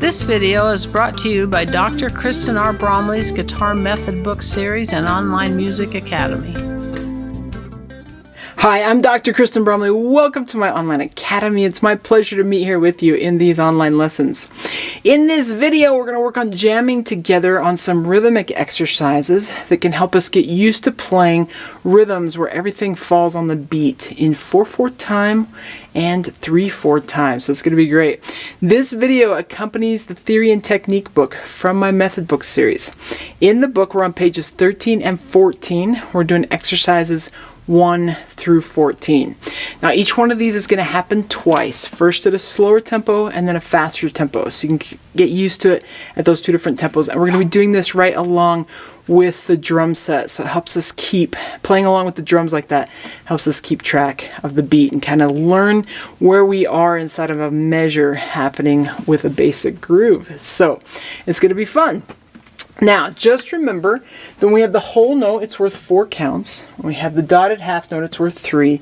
This video is brought to you by Dr. Kristen R. Bromley's Guitar Method Book Series and Online Music Academy. Hi, I'm Dr. Kristen Bromley. Welcome to my online academy. It's my pleasure to meet here with you in these online lessons. In this video, we're going to work on jamming together on some rhythmic exercises that can help us get used to playing rhythms where everything falls on the beat in 4/4 time and 3/4 time. So it's going to be great. This video accompanies the Theory and Technique book from my Method Book series. In the book, we're on pages 13 and 14. We're doing exercises 1 through 14. Now each one of these is going to happen twice, first at a slower tempo and then a faster tempo, so you can get used to it at those two different tempos. And we're going to be doing this right along with the drum set, so it helps us keep playing along with the drums like that, helps us keep track of the beat and kind of learn where we are inside of a measure happening with a basic groove. So it's going to be fun. Now, just remember that when we have the whole note, it's worth 4 counts. When we have the dotted half note, it's worth 3.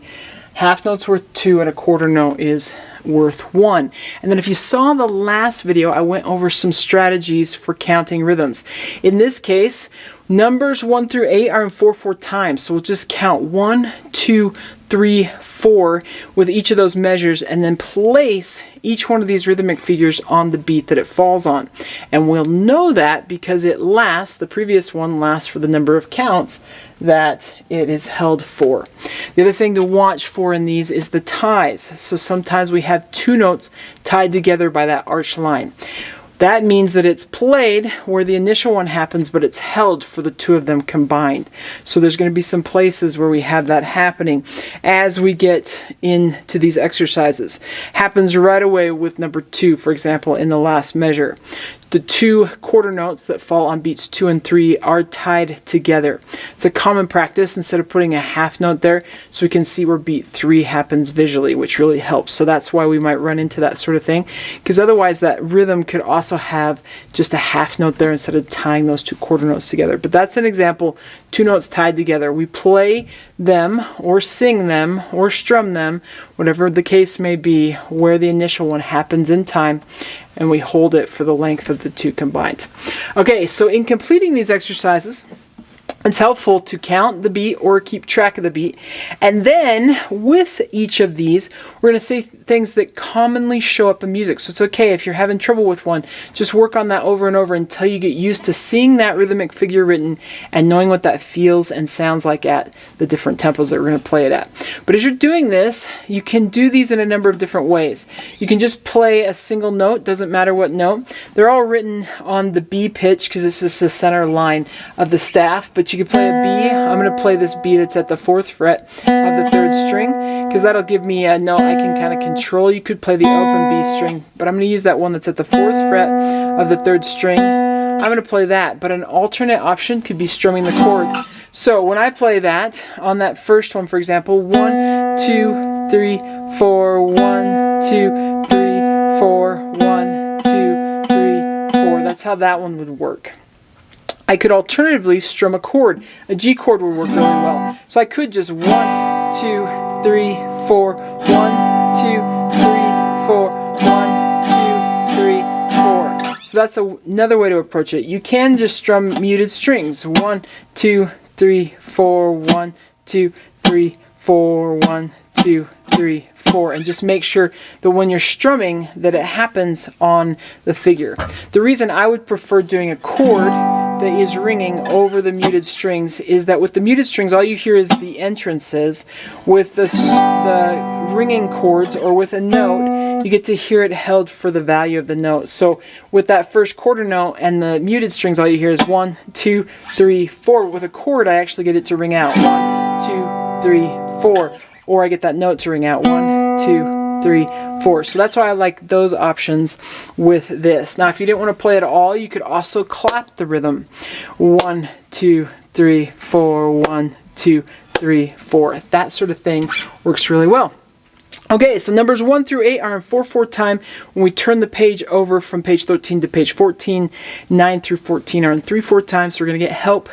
Half note's worth 2, and a quarter note is worth 1. And then if you saw the last video, I went over some strategies for counting rhythms. In this case, numbers 1 through 8 are in 4/4 time, so we'll just count 1, 2, 3, 4 with each of those measures and then place each one of these rhythmic figures on the beat that it falls on. And we'll know that because it lasts, the previous one lasts for the number of counts that it is held for. The other thing to watch for in these is the ties. So sometimes we have 2 notes tied together by that arched line. That means that it's played where the initial one happens, but it's held for the 2 of them combined. So there's going to be some places where we have that happening as we get into these exercises. Happens right away with number 2, for example, in the last measure. The 2 quarter notes that fall on beats 2 and 3 are tied together. It's a common practice instead of putting a half note there, so we can see where beat 3 happens visually, which really helps. So that's why we might run into that sort of thing, because otherwise that rhythm could also have just a half note there instead of tying those 2 quarter notes together. But that's an example, 2 notes tied together. We play them or sing them or strum them, whatever the case may be, where the initial one happens in time, and we hold it for the length of the 2 combined. Okay, so in completing these exercises, it's helpful to count the beat or keep track of the beat. And then with each of these, we're going to say things that commonly show up in music. So it's okay if you're having trouble with one, just work on that over and over until you get used to seeing that rhythmic figure written and knowing what that feels and sounds like at the different tempos that we're going to play it at. But as you're doing this, you can do these in a number of different ways. You can just play a single note, doesn't matter what note. They're all written on the B pitch because this is the center line of the staff, but you can play a B. I'm going to play this B that's at the 4th fret of the 3rd string because that'll give me a note I can kind of control. You could play the open B string, but I'm going to use that one that's at the 4th fret of the 3rd string. I'm going to play that, but an alternate option could be strumming the chords. So when I play that, on that first one, for example, 1, 2, 3, 4, 1, 2, 3, 4, 1, 2, 3, 4. That's how that one would work. I could alternatively strum a chord. A G chord would work really well. So I could just 1, 2, 3, 4, 1, 2, 3, 4, 1, 2, 3, 4. So that's another way to approach it. You can just strum muted strings. 1, 2, 3, 4, 1, 2, 3, 4, 1, 2, 3, 4, and just make sure that when you're strumming that it happens on the figure. The reason I would prefer doing a chord that is ringing over the muted strings is that with the muted strings all you hear is the entrances. With the ringing chords or with a note, you get to hear it held for the value of the note. So with that first quarter note and the muted strings, all you hear is 1, 2, 3, 4. With a chord I actually get it to ring out 1, 2, 3, 4, or I get that note to ring out 1, 2, 3, 4. So that's why I like those options with this. Now if you didn't want to play at all, you could also clap the rhythm. 1, 2, 3, 4, 1, 2, 3, 4. That sort of thing works really well. Okay, so numbers 1 through 8 are in 4/4 time. When we turn the page over from page 13 to page 14, 9 through 14 are in 3/4 time. So we're going to get help.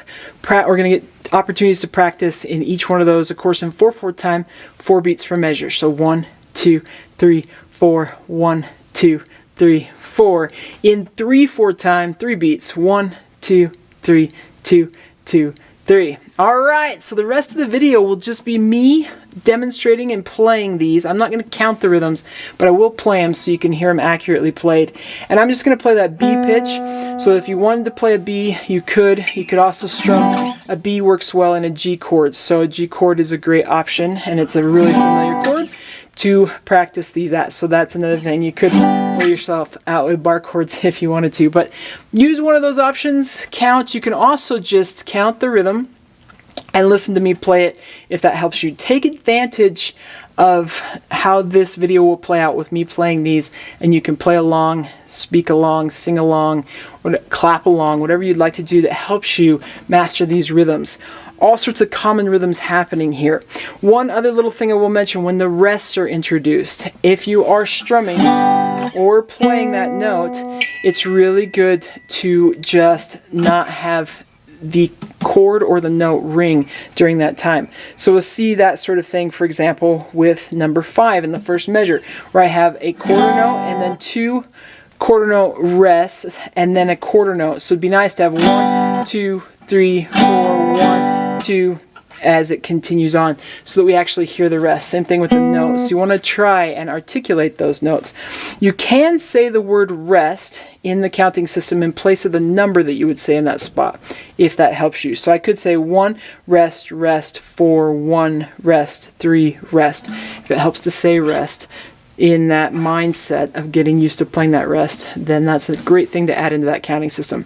We're going to get opportunities to practice in each one of those. Of course, in 4/4 time, 4 beats per measure. So 1, 2, 3, 4, 1, 2, 3, 4. In 3/4 time, 3 beats. 1, 2, 3, 2, 2, 3. All right, so the rest of the video will just be me demonstrating and playing these. I'm not going to count the rhythms, but I will play them so you can hear them accurately played. And I'm just going to play that B pitch. So if you wanted to play a B, you could. You could also strum. A B works well in a G chord. So a G chord is a great option, and it's a really familiar chord to practice these at. So that's another thing. You could wear yourself out with bar chords if you wanted to, but use one of those options. Count. You can also just count the rhythm and listen to me play it if that helps you. Take advantage of how this video will play out with me playing these, and you can play along, speak along, sing along, or clap along, whatever you'd like to do that helps you master these rhythms. All sorts of common rhythms happening here. One other little thing I will mention when the rests are introduced. If you are strumming or playing that note, it's really good to just not have the chord or the note ring during that time. So we'll see that sort of thing, for example, with number 5 in the first measure, where I have a quarter note and then 2 quarter note rests and then a quarter note. So it'd be nice to have 1, 2, 3, 4, 1, 2, as it continues on, so that we actually hear the rest. Same thing with the notes. You want to try and articulate those notes. You can say the word rest in the counting system in place of the number that you would say in that spot, if that helps you. So I could say 1, rest, rest, 4, 1, rest, 3, rest, if it helps to say rest. In that mindset of getting used to playing that rest, then that's a great thing to add into that counting system.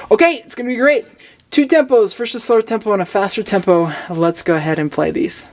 Okay, it's going to be great. 2 tempos, first a slower tempo and a faster tempo. Let's go ahead and play these.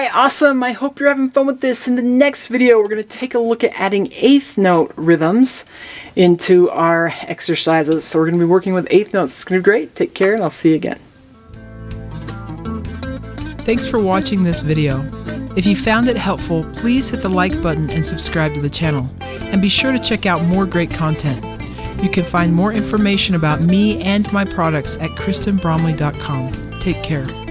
right, awesome. I hope you're having fun with this. In the next video, we're going to take a look at adding eighth note rhythms into our exercises. So we're going to be working with eighth notes. It's going to be great. Take care, and I'll see you again. Thanks for watching this video. If you found it helpful, please hit the like button and subscribe to the channel. And be sure to check out more great content. You can find more information about me and my products at KristenBromley.com. Take care.